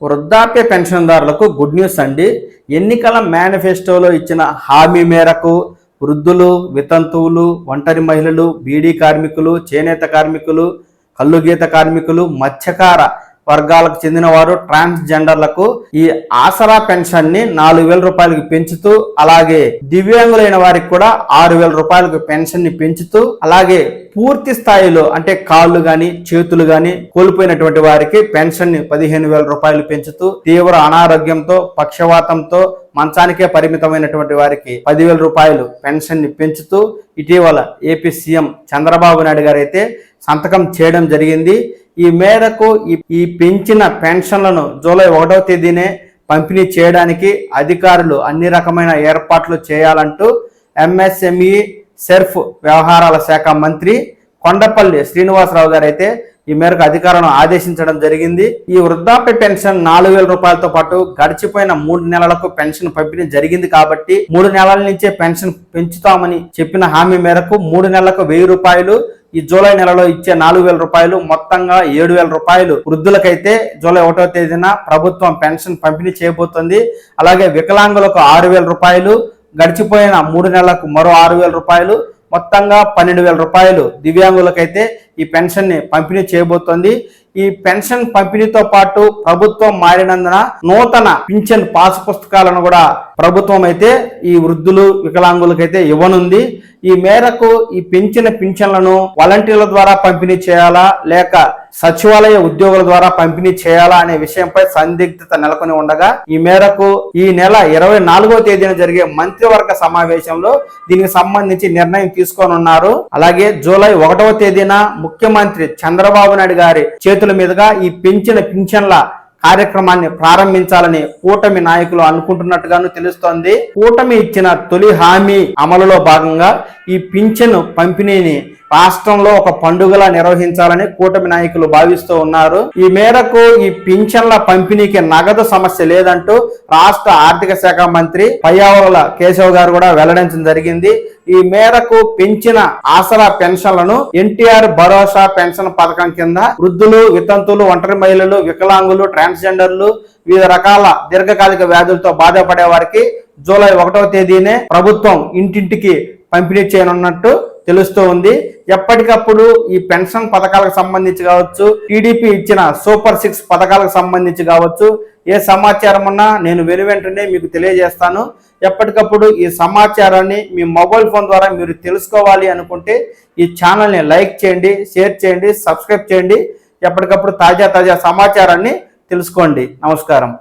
వృద్ధాప్య పెన్షన్దారులకు good news అండి. ఎన్నికల మేనిఫెస్టోలో ఇచ్చిన హామీ మేరకు వృద్ధులు, వితంతువులు, ఒంటరి మహిళలు, బీడీ కార్మికులు, చేనేత కార్మికులు, కల్లుగీత కార్మికులు, మత్స్యకార వర్గాలకు చెందిన వారు, ట్రాన్స్జెండర్లకు ఈ ఆసరా పెన్షన్ ని 4,000 రూపాయలకు పెంచుతూ, అలాగే దివ్యాంగులైన వారికి కూడా 6,000 రూపాయలకు పెన్షన్ ని పెంచుతూ, అలాగే పూర్తి స్థాయిలో అంటే కాళ్ళు గాని చేతులు గాని కోల్పోయినటువంటి వారికి పెన్షన్ ని 15,000 రూపాయలు పెంచుతూ, తీవ్ర అనారోగ్యంతో పక్షవాతంతో మంచానికే పరిమితమైనటువంటి వారికి 10,000 రూపాయలు పెన్షన్ ని పెంచుతూ ఇటీవల ఏపీ సీఎం చంద్రబాబు నాయుడు గారు అయితే సంతకం చేయడం జరిగింది. ఈ మేరకు ఈ పెంచిన పెన్షన్లను జూలై 1వ తేదీనే పంపిణీ చేయడానికి అధికారులు అన్ని రకమైన ఏర్పాట్లు చేయాలంటూ ఎంఎస్ఎంఈ సెర్ఫ్ వ్యవహారాల శాఖ మంత్రి కొండపల్లి శ్రీనివాసరావు గారు అయితే ఈ మేరకు అధికారులను ఆదేశించడం జరిగింది. ఈ వృద్ధాప్య పెన్షన్ 4,000 రూపాయలతో పాటు గడిచిపోయిన 3 నెలలకు పెన్షన్ పంపిణీ జరిగింది కాబట్టి 3 నెలల నుంచే పెన్షన్ పెంచుతామని చెప్పిన హామీ మేరకు 3 నెలలకు 1,000 రూపాయలు, ఈ జూలై నెలలో ఇచ్చే 4,000 రూపాయలు, మొత్తంగా 7,000 రూపాయలు వృద్ధులకైతే జూలై 1వ తేదీన ప్రభుత్వం పెన్షన్ పంపిణీ చేయబోతుంది. అలాగే వికలాంగులకు 6,000 రూపాయలు, గడిచిపోయిన 3 నెలలకు మరో 6,000 రూపాయలు, మొత్తంగా 12,000 రూపాయలు దివ్యాంగులకైతే ఈ పెన్షన్ ని పంపిణీ చేయబోతోంది. ఈ పెన్షన్ పంపిణీతో పాటు ప్రభుత్వం మారినందున నూతన పింఛన్ పాస్ పుస్తకాలను కూడా ప్రభుత్వం అయితే ఈ వృద్ధులు, వికలాంగులకైతే ఇవ్వనుంది. ఈ మేరకు ఈ పెంచిన పింఛన్లను వాలంటీర్ల ద్వారా పంపిణీ చేయాలా లేక సచివాలయ ఉద్యోగుల ద్వారా పంపిణీ చేయాలా అనే విషయంపై సందిగ్ధత నెలకొని ఉండగా, ఈ మేరకు ఈ నెల 24వ తేదీన జరిగే మంత్రివర్గ సమావేశంలో దీనికి సంబంధించి నిర్ణయం తీసుకోనున్నారు. అలాగే జూలై 1వ తేదీన ముఖ్యమంత్రి చంద్రబాబు నాయుడు గారి చేతుల మీదుగా ఈ పెంచిన పింఛన్ల కార్యక్రమాన్ని ప్రారంభించాలని కూటమి నాయకులు అనుకుంటున్నట్టుగాను తెలుస్తోంది. కూటమి ఇచ్చిన తొలి హామీ అమలులో భాగంగా ఈ పింఛన్ పంపిణీని రాష్ట్రంలో ఒక పండుగలా నిర్వహించాలని కూటమి నాయకులు భావిస్తూ ఉన్నారు. ఈ మేరకు ఈ పింఛన్ల పంపిణీకి నగదు సమస్య లేదంటూ రాష్ట్ర ఆర్థిక శాఖ మంత్రి పయ్యావుల కేశవ్ గారు కూడా వెల్లడించడం జరిగింది. ఈ మేరకు పెంచిన ఆసరా పెన్షన్లను ఎన్టీఆర్ భరోసా పెన్షన్ పథకం కింద వృద్ధులు, వితంతువులు, ఒంటరి మహిళలు, వికలాంగులు, ట్రాన్స్జెండర్లు, వివిధ రకాల దీర్ఘకాలిక వ్యాధులతో బాధపడే వారికి జూలై 1వ తేదీనే ప్రభుత్వం ఇంటింటికి పంపిణీ చేయనున్నట్టు తెలుస్తూ ఉంది. ఎప్పటికప్పుడు ఈ పెన్షన్ పథకాలకు సంబంధించి కావచ్చు, టీడీపీ ఇచ్చిన సూపర్ 6 పథకాలకు సంబంధించి కావచ్చు, ఏ సమాచారం ఉన్నా నేను వెనువెంటనే మీకు తెలియజేస్తాను. ఎప్పటికప్పుడు ఈ సమాచారాన్ని మీ మొబైల్ ఫోన్ ద్వారా మీరు తెలుసుకోవాలి అనుకుంటే ఈ ఛానల్ని లైక్ చేయండి, షేర్ చేయండి, సబ్స్క్రైబ్ చేయండి. ఎప్పటికప్పుడు తాజా సమాచారాన్ని తెలుసుకోండి. నమస్కారం.